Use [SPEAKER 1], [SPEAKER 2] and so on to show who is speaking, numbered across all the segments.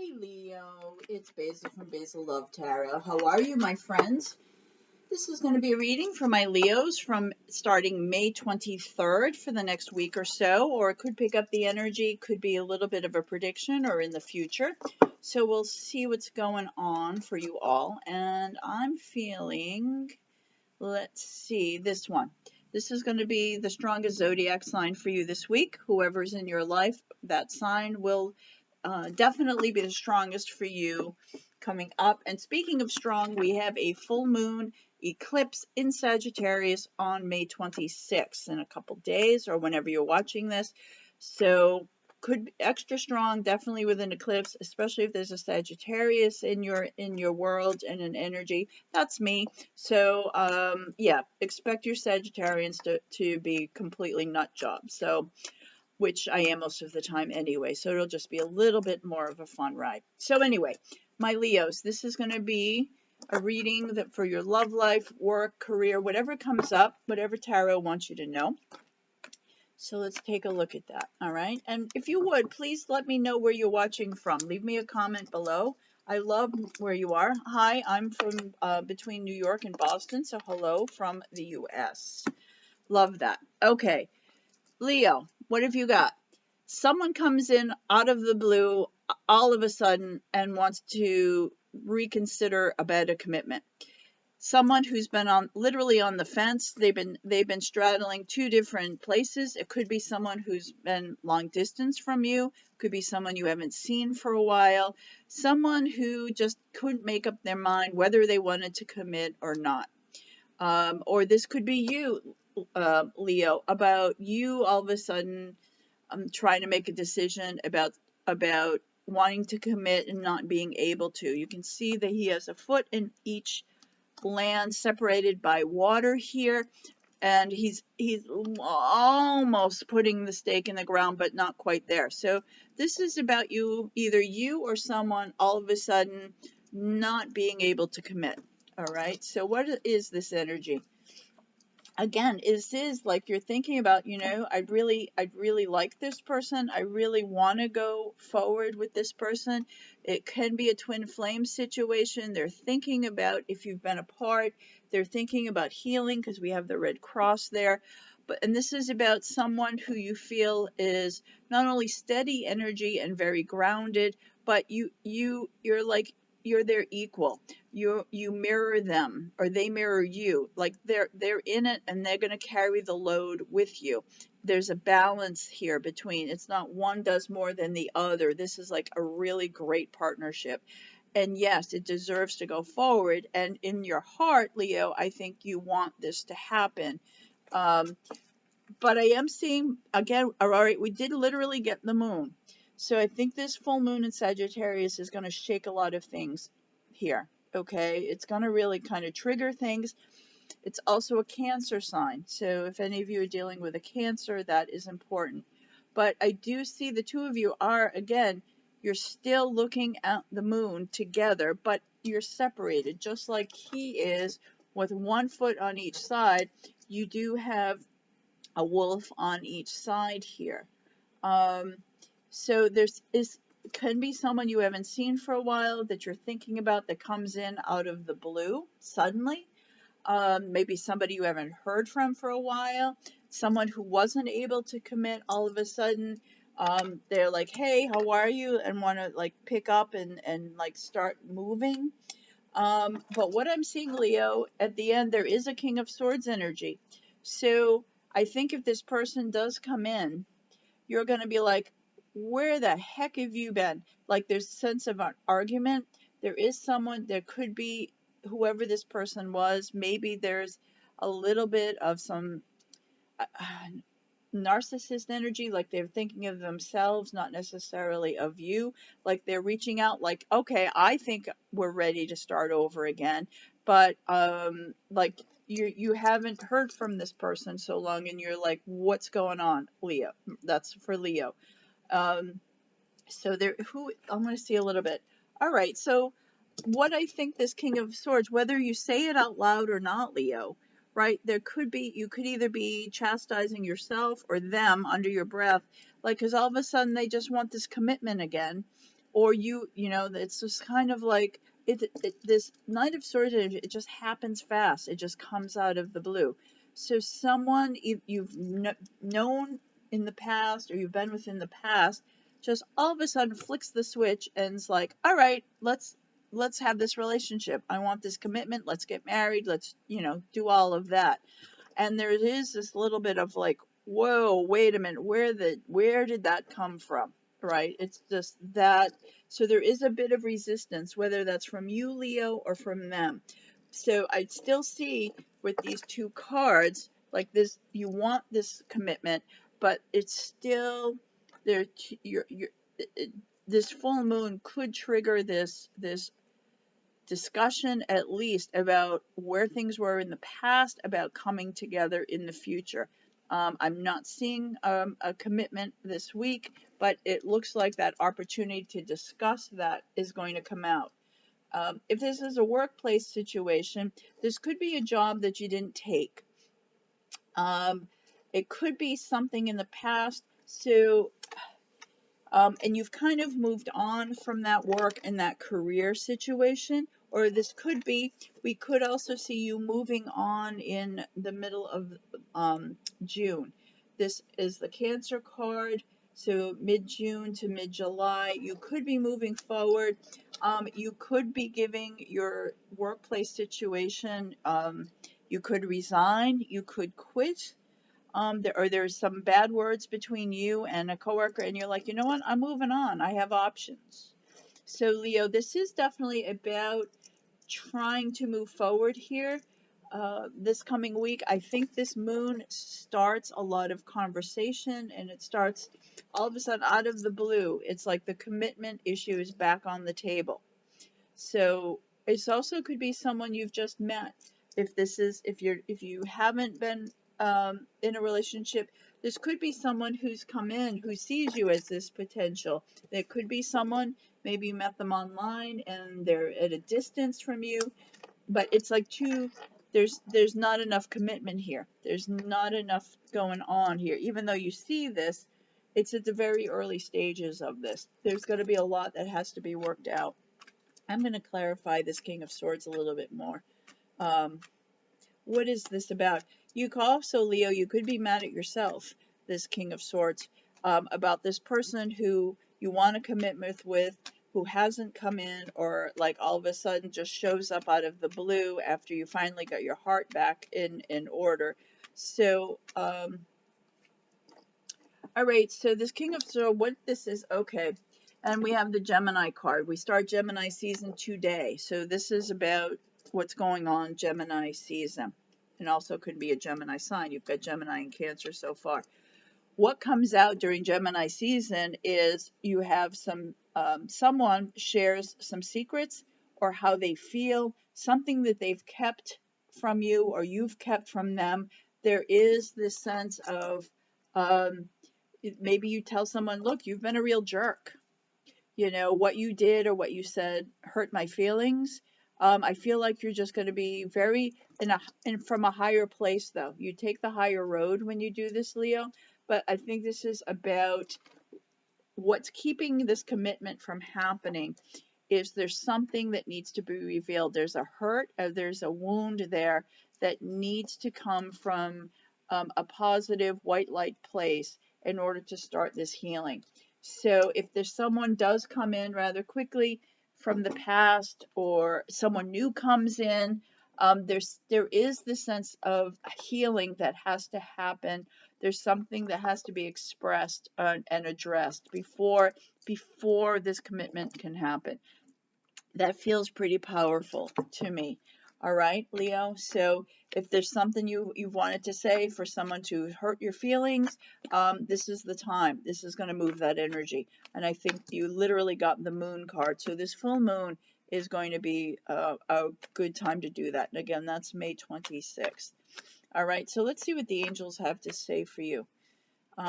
[SPEAKER 1] Hi Leo, it's Basil from Basil Love Tarot. How are you, my friends? This is going to be a reading for my Leos from starting May 23rd for the next week or so, or it could pick up the energy, could be a little bit of a prediction or in the future. So we'll see what's going on for you all. And I'm feeling, let's see, this one. This is going to be the strongest zodiac sign for you this week. Whoever's in your life, that sign will definitely be the strongest for you coming up. And speaking of strong, we have a full moon eclipse in Sagittarius on May 26th in a couple days or whenever you're watching this. So could be extra strong, definitely with an eclipse, especially if there's a Sagittarius in your world and an energy. That's me. So yeah, expect your Sagittarians to be completely nut jobs. So which I am most of the time anyway, so it'll just be a little bit more of a fun ride. So anyway, my Leos, this is going to be a reading that for your love life, work, career, whatever comes up, whatever tarot wants you to know. So let's take a look at that, all right? And if you would, please let me know where you're watching from. Leave me a comment below. I love where you are. Hi, I'm from between New York and Boston, so hello from the U.S. Love that. Okay. Leo, what have you got? Someone comes in out of the blue all of a sudden and wants to reconsider about a commitment. Someone who's been literally on the fence. They've been straddling two different places. It could be someone who's been long distance from you. It could be someone you haven't seen for a while. Someone who just couldn't make up their mind whether they wanted to commit or not. Or this could be you, Leo, about you all of a sudden trying to make a decision about wanting to commit and not being able to. You can see that he has a foot in each land separated by water here, and he's almost putting the stake in the ground, but not quite there. So this is about you, either you or someone all of a sudden not being able to commit. All right, so what is this energy? Again, is like you're thinking about, I'd really like this person. I really want to go forward with this person. It can be a twin flame situation. They're thinking about if you've been apart. They're thinking about healing because we have the red cross there. And this is about someone who you feel is not only steady energy and very grounded, but you're their equal. You mirror them, or they mirror you. Like they're in it and they're going to carry the load with you. There's a balance here between, it's not one does more than the other. This is like a really great partnership. And yes, it deserves to go forward. And in your heart, Leo, I think you want this to happen. But I am seeing, again, all right, we did literally get the moon. So I think this full moon in Sagittarius is going to shake a lot of things here, okay? It's going to really kind of trigger things. It's also a Cancer sign. So if any of you are dealing with a Cancer, that is important. But I do see the two of you are, again, you're still looking at the moon together, but you're separated, just like he is with one foot on each side. You do have a wolf on each side here. So can be someone you haven't seen for a while that you're thinking about that comes in out of the blue suddenly. Maybe somebody you haven't heard from for a while. Someone who wasn't able to commit all of a sudden. They're like, hey, how are you? And want to like pick up and like start moving. But what I'm seeing, Leo, at the end, there is a King of Swords energy. So I think if this person does come in, you're going to be like, where the heck have you been? Like there's a sense of an argument. There is someone, there could be whoever this person was. Maybe there's a little bit of some narcissist energy, like they're thinking of themselves, not necessarily of you. Like they're reaching out like, okay, I think we're ready to start over again. But like you haven't heard from this person so long and you're like, what's going on, Leo? That's for Leo. So I'm going to see a little bit. All right, so what I think this King of Swords, whether you say it out loud or not, Leo, right? You could either be chastising yourself or them under your breath, like, because all of a sudden they just want this commitment again. or you know, it's just kind of like this Knight of Swords, it just happens fast. It just comes out of the blue. So someone you've known in the past, or you've been with in the past, just all of a sudden flicks the switch and is like, all right, let's have this relationship. I want this commitment. Let's get married. Let's, you know, do all of that. And there is this little bit of like, whoa, wait a minute, where did that come from? Right? It's just that. So there is a bit of resistance, whether that's from you, Leo, or from them. So I still see with these two cards, like this, you want this commitment, but it's still there. This full moon could trigger this discussion, at least about where things were in the past, about coming together in the future. I'm not seeing a commitment this week, but it looks like that opportunity to discuss that is going to come out. If this is a workplace situation, this could be a job that you didn't take. It could be something in the past. So and you've kind of moved on from that work and that career situation, or this could be, we could also see you moving on in the middle of June. This is the Cancer card, so mid-June to mid-July, you could be moving forward. You could be giving your workplace situation, you could resign, you could quit. There's some bad words between you and a coworker, and you're like, you know what, I'm moving on. I have options. So Leo, this is definitely about trying to move forward here. This coming week, I think this moon starts a lot of conversation, and it starts all of a sudden out of the blue. It's like the commitment issue is back on the table. So it also could be someone you've just met. If you haven't been in a relationship, this could be someone who's come in who sees you as this potential. There could be someone, maybe you met them online and they're at a distance from you, but it's like there's not enough commitment here. There's not enough going on here. Even though you see this, it's at the very early stages of this. There's going to be a lot that has to be worked out. I'm going to clarify this King of Swords a little bit more. What is this about? You could also, Leo, you could be mad at yourself, this King of Swords, about this person who you want a commitment with, who hasn't come in, or like all of a sudden just shows up out of the blue after you finally got your heart back in order. So, all right, so this King of Swords, what this is, okay. And we have the Gemini card. We start Gemini season today. So this is about what's going on Gemini season. And also could be a Gemini sign. You've got Gemini and Cancer so far. What comes out during Gemini season is you have someone shares some secrets or how they feel, something that they've kept from you or you've kept from them. There is this sense of maybe you tell someone, look, you've been a real jerk. You know, what you did or what you said hurt my feelings. I feel like you're just going to be very from a higher place, though. You take the higher road when you do this, Leo. But I think this is about what's keeping this commitment from happening. Is there's something that needs to be revealed? There's a hurt, there's a wound there that needs to come from a positive white light place in order to start this healing. So if there's someone does come in rather quickly from the past, or someone new comes in, there is this sense of healing that has to happen. There's something that has to be expressed and addressed before this commitment can happen. That feels pretty powerful to me. All right, Leo. So if there's something you wanted to say for someone to hurt your feelings, this is the time. This is going to move that energy. And I think you literally got the moon card. So this full moon is going to be a good time to do that. And again, that's May 26th. All right, so let's see what the angels have to say for you.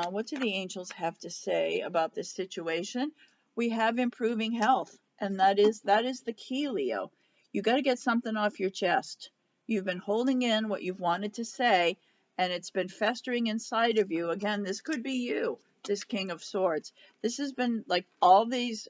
[SPEAKER 1] What do the angels have to say about this situation? We have improving health, and that is the key, Leo. You got to get something off your chest. You've been holding in what you've wanted to say, and it's been festering inside of you. Again, this could be you. this King of Swords. This has been like all these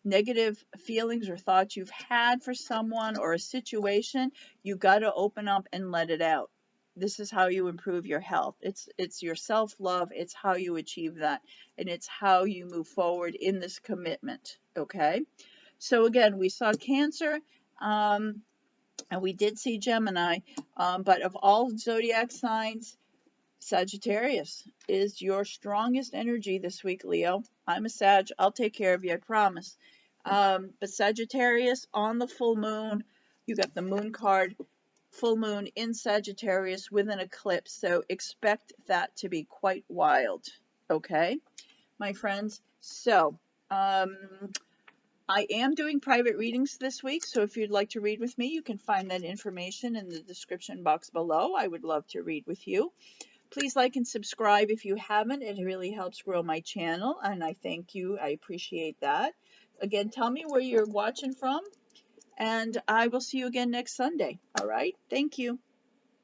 [SPEAKER 1] negative feelings or thoughts you've had for someone or a situation. You got to open up and let it out. This is how you improve your health. It's your self-love. It's how you achieve that, and it's how you move forward in this commitment. Okay. So again, we saw Cancer. And we did see Gemini, but of all zodiac signs, Sagittarius is your strongest energy this week, Leo. I'm a Sag. I'll take care of you, I promise. But Sagittarius on the full moon, you got the moon card, full moon in Sagittarius with an eclipse. So expect that to be quite wild. Okay, my friends. So, I am doing private readings this week, so if you'd like to read with me, you can find that information in the description box below. I would love to read with you. Please like and subscribe if you haven't. It really helps grow my channel, and I thank you. I appreciate that. Again, tell me where you're watching from, and I will see you again next Sunday. All right? Thank you.